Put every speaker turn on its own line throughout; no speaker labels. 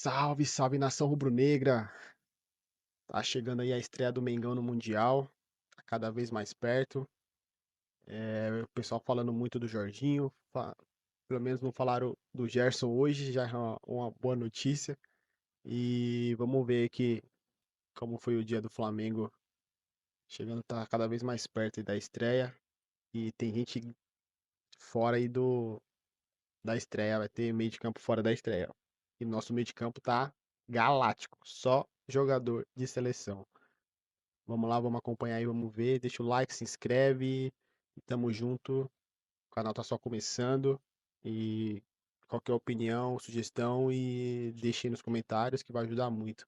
Salve, salve nação rubro-negra! Tá chegando aí a estreia do Mengão no Mundial, tá cada vez mais perto. O pessoal falando muito do Jorginho, pelo menos não falaram do Gerson hoje, já é uma boa notícia. E vamos ver aqui como foi o dia do Flamengo, chegando, tá cada vez mais perto aí da estreia. E tem gente fora aí da estreia, vai ter meio de campo fora da estreia. E nosso meio de campo tá galáctico, só jogador de seleção. Vamos lá, vamos acompanhar aí, vamos ver. Deixa o like, se inscreve. E tamo junto. O canal tá só começando. E qualquer opinião, sugestão, e deixe aí nos comentários que vai ajudar muito.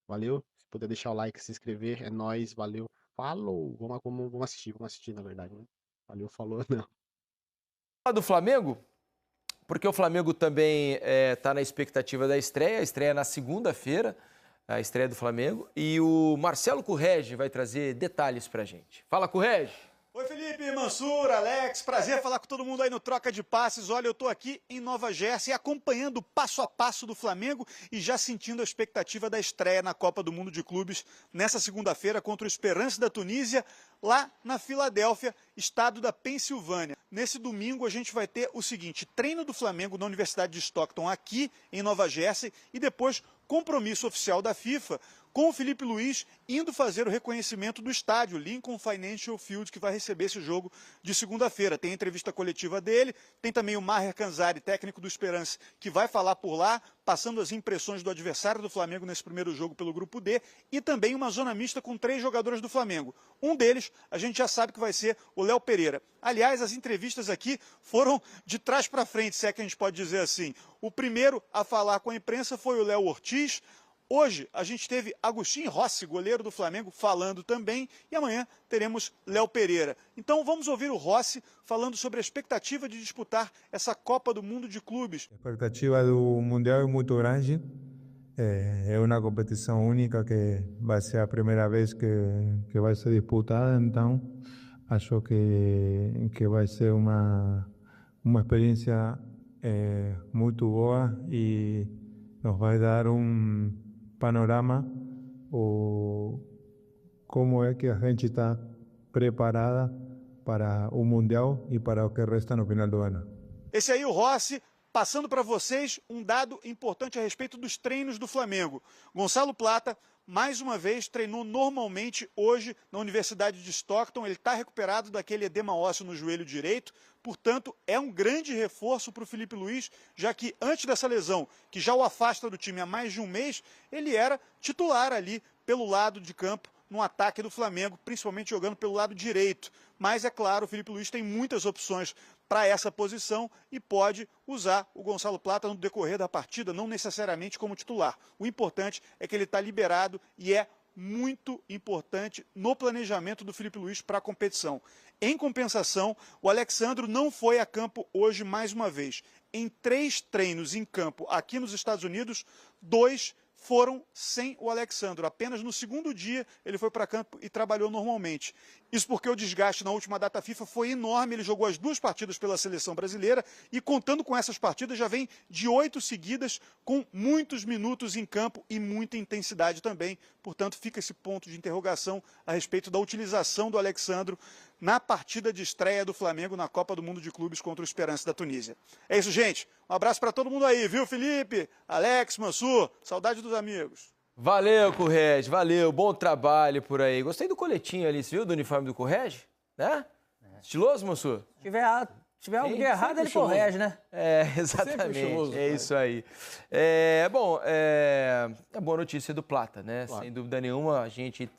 Valeu? Se puder deixar o like, se inscrever, é nóis, valeu. Falou! Vamos assistir, na verdade, né? Valeu, falou, não.
Do Flamengo, porque o Flamengo também está na expectativa da estreia. A estreia é na segunda-feira, a estreia do Flamengo. E o Marcelo Correge vai trazer detalhes para a gente. Fala, Correge!
Oi, Felipe, Mansur, Alex, prazer falar com todo mundo aí no Troca de Passes. Olha, eu tô aqui em Nova Jersey acompanhando o passo a passo do Flamengo e já sentindo a expectativa da estreia na Copa do Mundo de Clubes nessa segunda-feira contra o Esperance da Tunísia, lá na Filadélfia, estado da Pensilvânia. Nesse domingo a gente vai ter o seguinte: treino do Flamengo na Universidade de Stockton aqui em Nova Jersey e depois compromisso oficial da FIFA com o Felipe Luiz indo fazer o reconhecimento do estádio, Lincoln Financial Field, que vai receber esse jogo de segunda-feira. Tem a entrevista coletiva dele, tem também o Maher Canzari, técnico do Esperance, que vai falar por lá, passando as impressões do adversário do Flamengo nesse primeiro jogo pelo Grupo D, e também uma zona mista com 3 jogadores do Flamengo. Um deles, a gente já sabe que vai ser o Léo Pereira. Aliás, as entrevistas aqui foram de trás para frente, se é que a gente pode dizer assim. O primeiro a falar com a imprensa foi o Léo Ortiz. Hoje a gente teve Agustin Rossi, goleiro do Flamengo, falando também, e amanhã teremos Léo Pereira. Então vamos ouvir o Rossi falando sobre a expectativa de disputar essa Copa do Mundo de Clubes.
A expectativa do Mundial é muito grande. É uma competição única que vai ser a primeira vez que vai ser disputada, então acho que vai ser uma experiência muito boa e nos vai dar panorama o como é que a gente está preparada para o Mundial e para o que resta no final do ano.
Esse aí o Rossi, passando para vocês um dado importante a respeito dos treinos do Flamengo. Gonçalo Plata, mais uma vez, treinou normalmente hoje na Universidade de Stockton. Ele está recuperado daquele edema ósseo no joelho direito. Portanto, é um grande reforço para o Felipe Luiz, já que antes dessa lesão, que já o afasta do time há mais de um mês, ele era titular ali pelo lado de campo no ataque do Flamengo, principalmente jogando pelo lado direito. Mas, é claro, o Felipe Luiz tem muitas opções para essa posição e pode usar o Gonçalo Plata no decorrer da partida, não necessariamente como titular. O importante é que ele está liberado e é muito importante no planejamento do Felipe Luiz para a competição. Em compensação, o Alexandro não foi a campo hoje mais uma vez. Em 3 treinos em campo aqui nos Estados Unidos, 2 foram sem o Alexandro. Apenas no segundo dia ele foi para campo e trabalhou normalmente. Isso porque o desgaste na última data FIFA foi enorme. Ele jogou as 2 partidas pela seleção brasileira e, contando com essas partidas, já vem de 8 seguidas, com muitos minutos em campo e muita intensidade também. Portanto, fica esse ponto de interrogação a respeito da utilização do Alexandro na partida de estreia do Flamengo na Copa do Mundo de Clubes contra o Esperance da Tunísia. É isso, gente. Um abraço para todo mundo aí, viu, Felipe, Alex, Mansur? Saudade dos amigos.
Valeu, Correge, valeu. Bom trabalho por aí. Gostei do coletinho ali, você viu, do uniforme do Correge? Né? Estiloso, Mansur?
Se tiver algo de errado, ele corrige, né?
Exatamente, é isso aí. Bom, a boa notícia do Plata, né? Claro. Sem dúvida nenhuma, a gente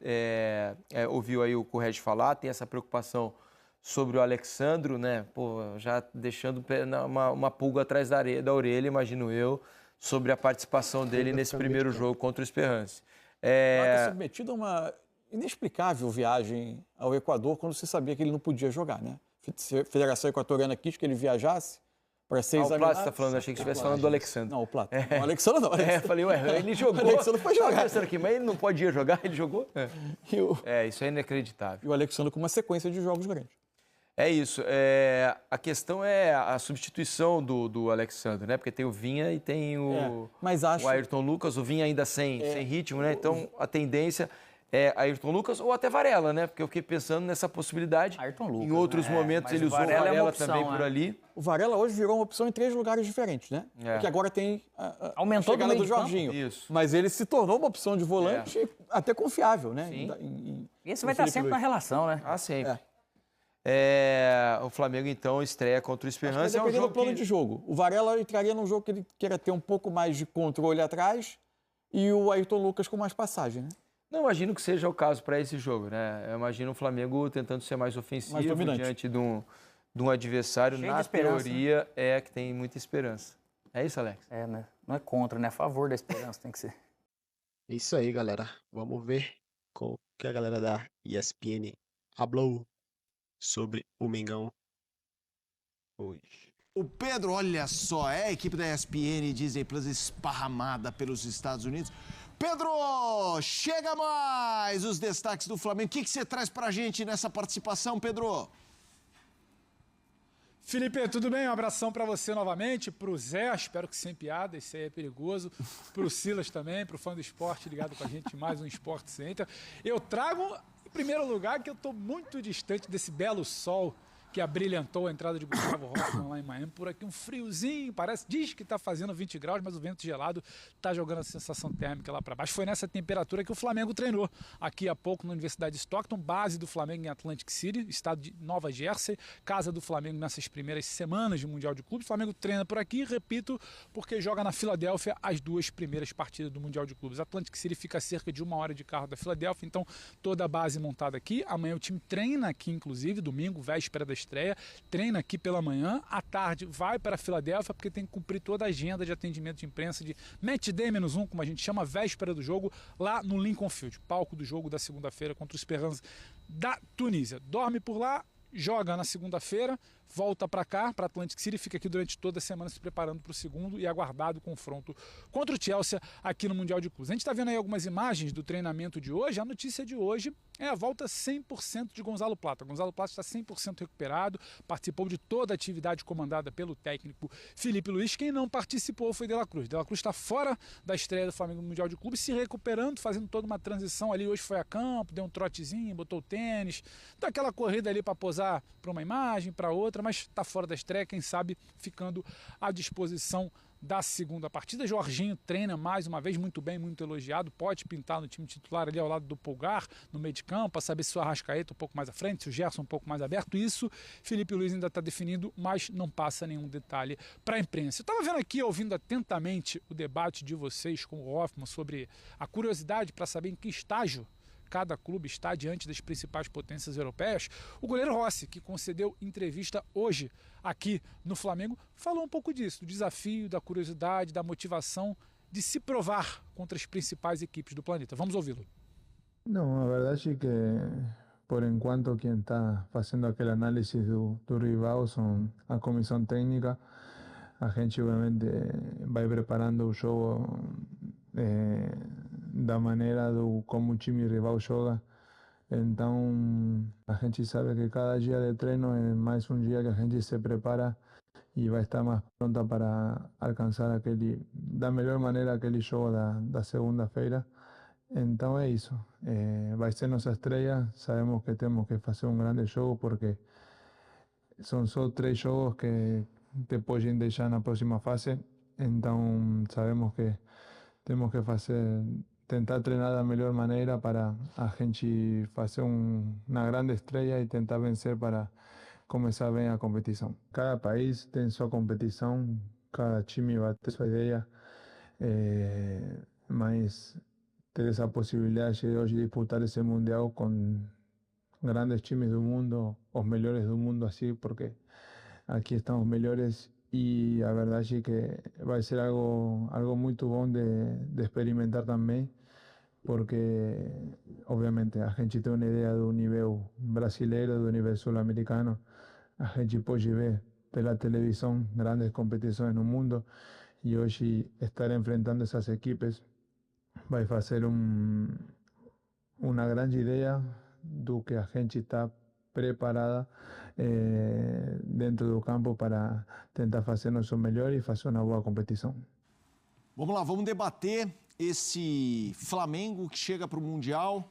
ouviu aí o Correge falar, tem essa preocupação sobre o Alexandro, né? Pô, já deixando uma pulga atrás da orelha, imagino eu, sobre a participação dele nesse primeiro jogo contra o Esperance.
Plata submetido a uma inexplicável viagem ao Equador quando se sabia que ele não podia jogar, né? A Federação Equatoriana quis que ele viajasse para ser examinado.
O Plata está falando, achei que estivesse falando do Alexandre.
Não, o Plata. O Alexandre não.
Falei, ué, ele jogou.
O Alexandre foi jogar.
Aqui, mas ele não podia jogar, ele jogou? Isso é inacreditável.
E o Alexandre com uma sequência de jogos grandes.
É isso. A questão é a substituição do Alexandre, né? Porque tem o Vinha e tem o Ayrton Lucas. O Vinha ainda sem ritmo, né? Então a tendência é Ayrton Lucas ou até Varela, né? Porque eu fiquei pensando nessa possibilidade.
Ayrton Lucas,
em outros momentos ele usou o Varela também por ali.
O Varela hoje virou uma opção em 3 lugares diferentes, né? Porque agora tem a chegada do Jorginho.
Isso.
Mas ele se tornou uma opção de volante até confiável, né?
Sim. Esse vai estar sempre na relação, né?
Sempre. O Flamengo, então, estreia contra o Esperança.
Dependendo do plano de jogo. O Varela entraria num jogo que ele queira ter um pouco mais de controle atrás e o Ayrton Lucas com mais passagem, né?
Não imagino que seja o caso para esse jogo, né? Eu imagino o Flamengo tentando ser mais ofensivo diante de um adversário, na teoria, que tem muita esperança. É isso, Alex?
Né? Não é contra, né? A favor da esperança tem que ser.
É isso aí, galera. Vamos ver o que a galera da ESPN falou sobre o Mengão hoje.
O Pedro, olha só, a equipe da ESPN Disney Plus esparramada pelos Estados Unidos. Pedro, chega mais os destaques do Flamengo. O que você traz pra gente nessa participação, Pedro?
Felipe, tudo bem? Um abração para você novamente, pro Zé, espero que sem piada, isso aí é perigoso, pro Silas também, pro fã do esporte ligado com a gente mais um Sport Center. Eu trago, em primeiro lugar, que eu tô muito distante desse belo sol que abrilhantou a entrada de Gustavo Hoffmann lá em Miami. Por aqui um friozinho, diz que está fazendo 20 graus, mas o vento gelado está jogando a sensação térmica lá para baixo. Foi nessa temperatura que o Flamengo treinou aqui há pouco na Universidade de Stockton, base do Flamengo em Atlantic City, estado de Nova Jersey, casa do Flamengo nessas primeiras semanas de Mundial de Clubes. O Flamengo treina por aqui, repito, porque joga na Filadélfia as 2 primeiras partidas do Mundial de Clubes. Atlantic City fica a cerca de 1 hora de carro da Filadélfia, então toda a base montada aqui. Amanhã o time treina aqui, inclusive, domingo, véspera da estreia, treina aqui pela manhã, à tarde vai para a Filadélfia porque tem que cumprir toda a agenda de atendimento de imprensa de Match Day -1, como a gente chama, véspera do jogo, lá no Lincoln Field, palco do jogo da segunda-feira contra o Esperança da Tunísia. Dorme por lá, joga na segunda-feira, volta para cá, para Atlantic City, fica aqui durante toda a semana se preparando para o segundo e aguardado confronto contra o Chelsea aqui no Mundial de Clubes. A gente está vendo aí algumas imagens do treinamento de hoje. A notícia de hoje é a volta 100% de Gonzalo Plata. Gonzalo Plata está 100% recuperado, participou de toda a atividade comandada pelo técnico Felipe Luiz. Quem não participou foi De La Cruz. De La Cruz está fora da estreia do Flamengo no Mundial de Clubes, se recuperando, fazendo toda uma transição ali. Hoje foi a campo, deu um trotezinho, botou o tênis, dá aquela corrida ali para posar para uma imagem, para outra, mas está fora da estreia, quem sabe ficando à disposição da segunda partida. Jorginho treina mais uma vez, muito bem, muito elogiado, pode pintar no time titular ali ao lado do Pulgar, no meio de campo, para saber se o Arrascaeta um pouco mais à frente, se o Gerson um pouco mais aberto. Isso Felipe Luiz ainda está definindo, mas não passa nenhum detalhe para a imprensa. Eu estava vendo aqui, ouvindo atentamente o debate de vocês com o Hoffmann sobre a curiosidade para saber em que estágio cada clube está diante das principais potências europeias. O goleiro Rossi, que concedeu entrevista hoje aqui no Flamengo, falou um pouco disso, do desafio, da curiosidade, da motivação de se provar contra as principais equipes do planeta. Vamos ouvi-lo.
Não, a verdade é que, por enquanto, quem está fazendo aquele análise do rival são a comissão técnica. A gente, obviamente, vai preparando o jogo da maneira do como o time rival joga. Então, a gente sabe que cada dia de treino é mais um dia que a gente se prepara e vai estar mais pronta para alcançar da melhor maneira aquele jogo da segunda-feira. Então é isso. Vai ser nossa estreia. Sabemos que temos que fazer um grande jogo porque são só 3 jogos que te podem deixar na próxima fase. Então sabemos que temos que tentar treinar da melhor maneira para a gente fazer uma grande estreia e tentar vencer para começar bem a competição. Cada país tem sua competição, cada time vai ter sua ideia, mas ter essa possibilidade de hoje disputar esse Mundial com grandes times do mundo, os melhores do mundo, assim, porque aqui estão os melhores. E a verdade é que vai ser algo muito bom de experimentar também, porque obviamente a gente tem uma ideia do nível brasileiro, do nível sul-americano. A gente pode ver pela televisão grandes competições no mundo e hoje estar enfrentando essas equipes vai fazer uma grande ideia do que a gente está preparada dentro do campo para tentar fazer nosso melhor e fazer uma boa competição.
Vamos lá, vamos debater esse Flamengo que chega para o Mundial.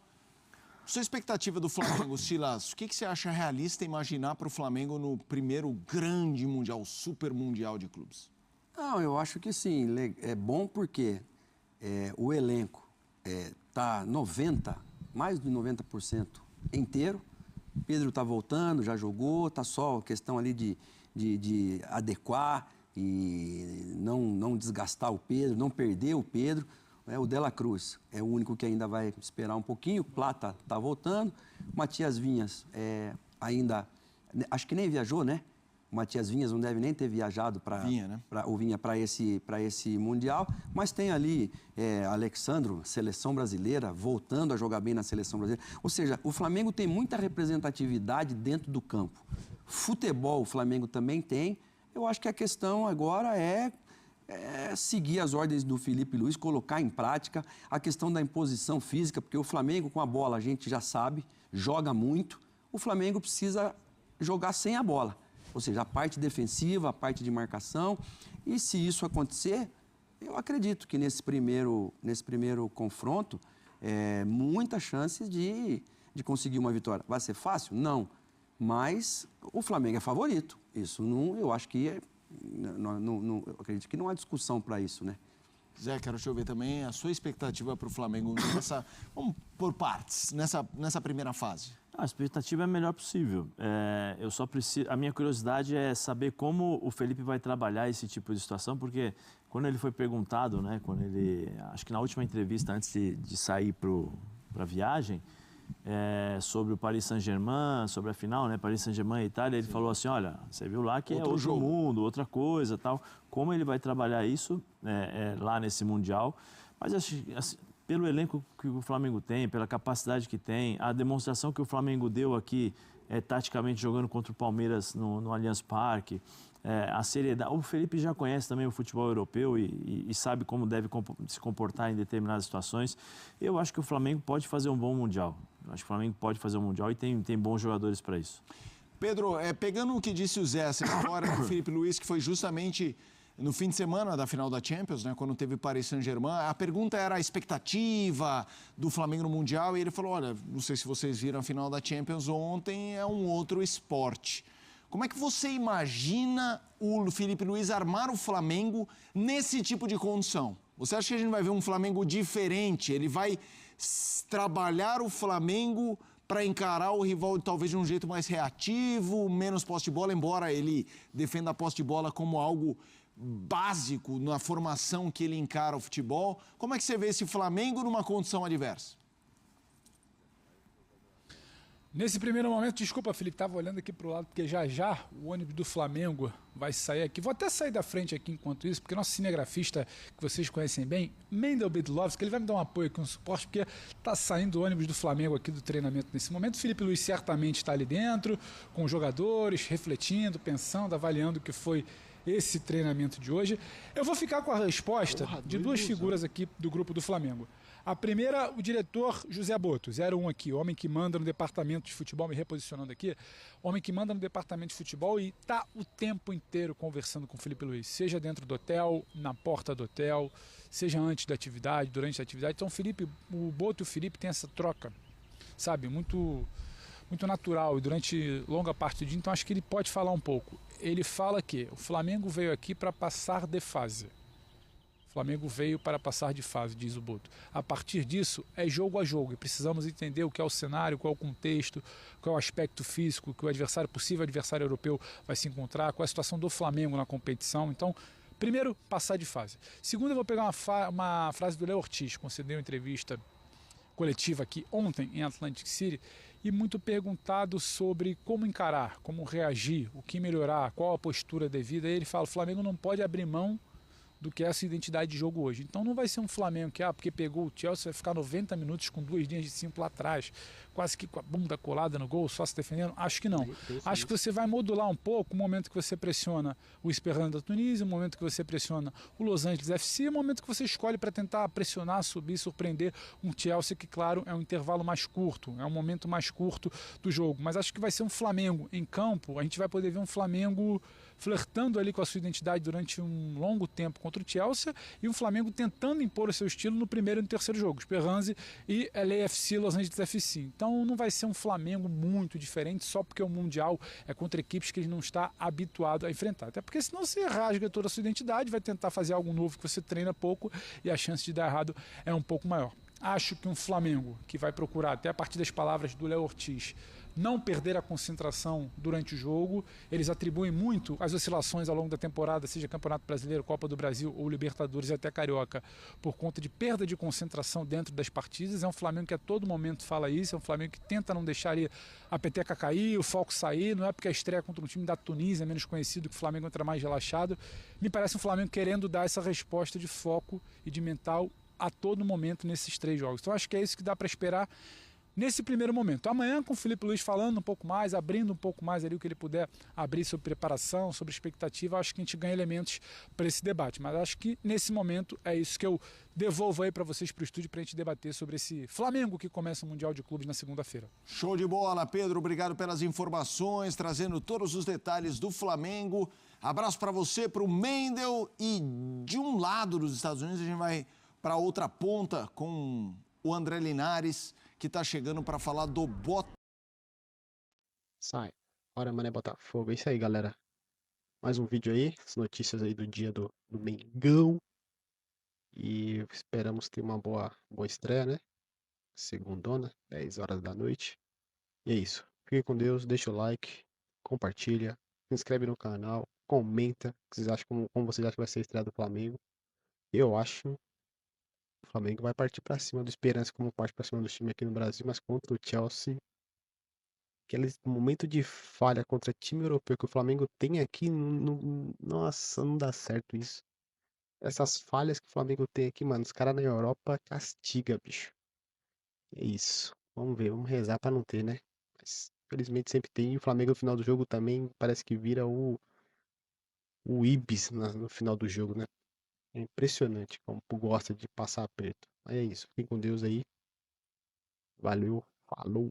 Sua expectativa do Flamengo, Silas, o que você acha realista imaginar para o Flamengo no primeiro grande Mundial, Super Mundial de clubes?
Não, eu acho que sim, é bom porque o elenco está mais de 90% inteiro. Pedro está voltando, já jogou, está só questão ali de adequar e não desgastar o Pedro, não perder o Pedro. O De La Cruz é o único que ainda vai esperar um pouquinho. O Plata está voltando. O Matias Vinhas ainda... Acho que nem viajou, né? O Matias Vinhas não deve nem ter viajado para esse Mundial. Mas tem ali Alexandro, seleção brasileira, voltando a jogar bem na seleção brasileira. Ou seja, o Flamengo tem muita representatividade dentro do campo. Futebol o Flamengo também tem. Eu acho que a questão agora é seguir as ordens do Felipe Luiz, colocar em prática a questão da imposição física, porque o Flamengo com a bola, a gente já sabe, joga muito. O Flamengo precisa jogar sem a bola, ou seja, a parte defensiva, a parte de marcação. E se isso acontecer, eu acredito que nesse primeiro confronto, muitas chances de conseguir uma vitória. Vai ser fácil? Não. Mas o Flamengo é favorito. Isso não, eu acho que eu acredito que não há discussão para isso, né?
Zé, quero te ouvir também a sua expectativa para o Flamengo vamos por partes, nessa primeira fase.
A expectativa é a melhor possível. Eu só preciso. A minha curiosidade é saber como o Felipe vai trabalhar esse tipo de situação, porque quando ele foi perguntado, né, acho que na última entrevista antes de sair para a viagem, sobre o Paris Saint-Germain, sobre a final, né, Paris Saint-Germain e Itália, ele falou assim, olha, você viu lá que é outro mundo, outra coisa, tal. Como ele vai trabalhar isso lá nesse Mundial? Mas assim, pelo elenco que o Flamengo tem, pela capacidade que tem, a demonstração que o Flamengo deu aqui, taticamente jogando contra o Palmeiras no Allianz Parque, a seriedade. O Felipe já conhece também o futebol europeu e sabe como deve se comportar em determinadas situações. Eu acho que o Flamengo pode fazer um bom Mundial. Eu acho que o Flamengo pode fazer um Mundial e tem bons jogadores para isso.
Pedro, pegando o que disse o Zé, essa história do Felipe Luiz, que foi justamente no fim de semana da final da Champions, né, quando teve Paris Saint-Germain, a pergunta era a expectativa do Flamengo no Mundial, e ele falou, olha, não sei se vocês viram a final da Champions ontem, é um outro esporte. Como é que você imagina o Felipe Luiz armar o Flamengo nesse tipo de condição? Você acha que a gente vai ver um Flamengo diferente? Ele vai trabalhar o Flamengo para encarar o rival talvez de um jeito mais reativo, menos posse de bola, embora ele defenda a posse de bola como algo básico na formação que ele encara o futebol. Como é que você vê esse Flamengo numa condição adversa?
Nesse primeiro momento, desculpa, Felipe, estava olhando aqui para o lado, porque já o ônibus do Flamengo vai sair aqui. Vou até sair da frente aqui enquanto isso, porque nosso cinegrafista, que vocês conhecem bem, Mendel Bidlovski, ele vai me dar um apoio aqui, um suporte, porque está saindo o ônibus do Flamengo aqui do treinamento nesse momento. O Felipe Luiz certamente está ali dentro, com os jogadores, refletindo, pensando, avaliando o que foi esse treinamento de hoje. Eu vou ficar com a resposta de duas figuras aqui do grupo do Flamengo. A primeira, o diretor José Boto, 01 aqui, homem que manda no departamento de futebol, me reposicionando aqui, homem que manda no departamento de futebol e está o tempo inteiro conversando com o Felipe Luiz, seja dentro do hotel, na porta do hotel, seja antes da atividade, durante a atividade. Então o Boto e o Felipe têm essa troca, sabe, muito natural e durante longa parte do dia, então acho que ele pode falar um pouco. Ele fala que o Flamengo veio aqui para passar de fase. O Flamengo veio para passar de fase, diz o Boto. A partir disso, é jogo a jogo e precisamos entender o que é o cenário, qual é o contexto, qual é o aspecto físico, que o possível adversário europeu vai se encontrar, qual é a situação do Flamengo na competição. Então, primeiro, passar de fase. Segundo, eu vou pegar uma frase do Léo Ortiz, concedeu uma entrevista coletiva aqui ontem em Atlantic City, e muito perguntado sobre como encarar, como reagir, o que melhorar, qual a postura devida. Aí ele fala, o Flamengo não pode abrir mão do que essa identidade de jogo hoje. Então não vai ser um Flamengo que, porque pegou o Chelsea, vai ficar 90 minutos com 2 linhas de 5 lá atrás, quase que com a bunda colada no gol, só se defendendo. Acho que não. Acho que você vai modular um pouco o momento que você pressiona o Esperance da Tunísia, o momento que você pressiona o Los Angeles FC, o momento que você escolhe para tentar pressionar, subir, surpreender um Chelsea que, claro, é um intervalo mais curto, é um momento mais curto do jogo. Mas acho que vai ser um Flamengo em campo, a gente vai poder ver um Flamengo flertando ali com a sua identidade durante um longo tempo contra o Chelsea e o Flamengo tentando impor o seu estilo no primeiro e no terceiro jogo, Esperance e LAFC, Los Angeles FC. Então não vai ser um Flamengo muito diferente só porque o Mundial é contra equipes que ele não está habituado a enfrentar. Até porque senão você rasga toda a sua identidade, vai tentar fazer algo novo que você treina pouco e a chance de dar errado é um pouco maior. Acho que um Flamengo que vai procurar, até a partir das palavras do Léo Ortiz, não perder a concentração durante o jogo. Eles atribuem muito as oscilações ao longo da temporada, seja Campeonato Brasileiro, Copa do Brasil ou Libertadores e até Carioca, por conta de perda de concentração dentro das partidas. É um Flamengo que a todo momento fala isso, é um Flamengo que tenta não deixar a peteca cair, o foco sair. Não é porque a estreia contra um time da Tunísia é menos conhecido que o Flamengo entra mais relaxado. Me parece um Flamengo querendo dar essa resposta de foco e de mental a todo momento nesses 3 jogos. Então acho que é isso que dá para esperar nesse primeiro momento. Amanhã, com o Felipe Luiz falando um pouco mais, abrindo um pouco mais ali o que ele puder abrir sobre preparação, sobre expectativa, acho que a gente ganha elementos para esse debate. Mas acho que nesse momento é isso que eu devolvo aí para vocês para o estúdio para a gente debater sobre esse Flamengo que começa o Mundial de Clubes na segunda-feira.
Show de bola, Pedro. Obrigado pelas informações, trazendo todos os detalhes do Flamengo. Abraço para você, para o Mendel. E de um lado dos Estados Unidos, a gente vai para outra ponta com o André Linares, que tá chegando para falar do
Sai. Bora, Mané Botafogo. É isso aí, galera. Mais um vídeo aí. As notícias aí do dia do Mengão. E esperamos ter uma boa estreia, né? Segundona, 10 horas da noite. E é isso. Fique com Deus, deixa o like, compartilha, se inscreve no canal, comenta o que vocês acham, como vocês acham que vai ser a estreia do Flamengo. Eu acho o Flamengo vai partir pra cima do Esperance, como parte pra cima do time aqui no Brasil, mas contra o Chelsea, aquele momento de falha contra time europeu que o Flamengo tem aqui, nossa, não dá certo isso. Essas falhas que o Flamengo tem aqui, mano, os caras na Europa castiga, bicho. É isso. Vamos ver, vamos rezar pra não ter, né? Mas infelizmente sempre tem. E o Flamengo no final do jogo também parece que vira o Ibis no final do jogo, né? É impressionante como gosta de passar aperto. Mas é isso. Fiquem com Deus aí. Valeu. Falou.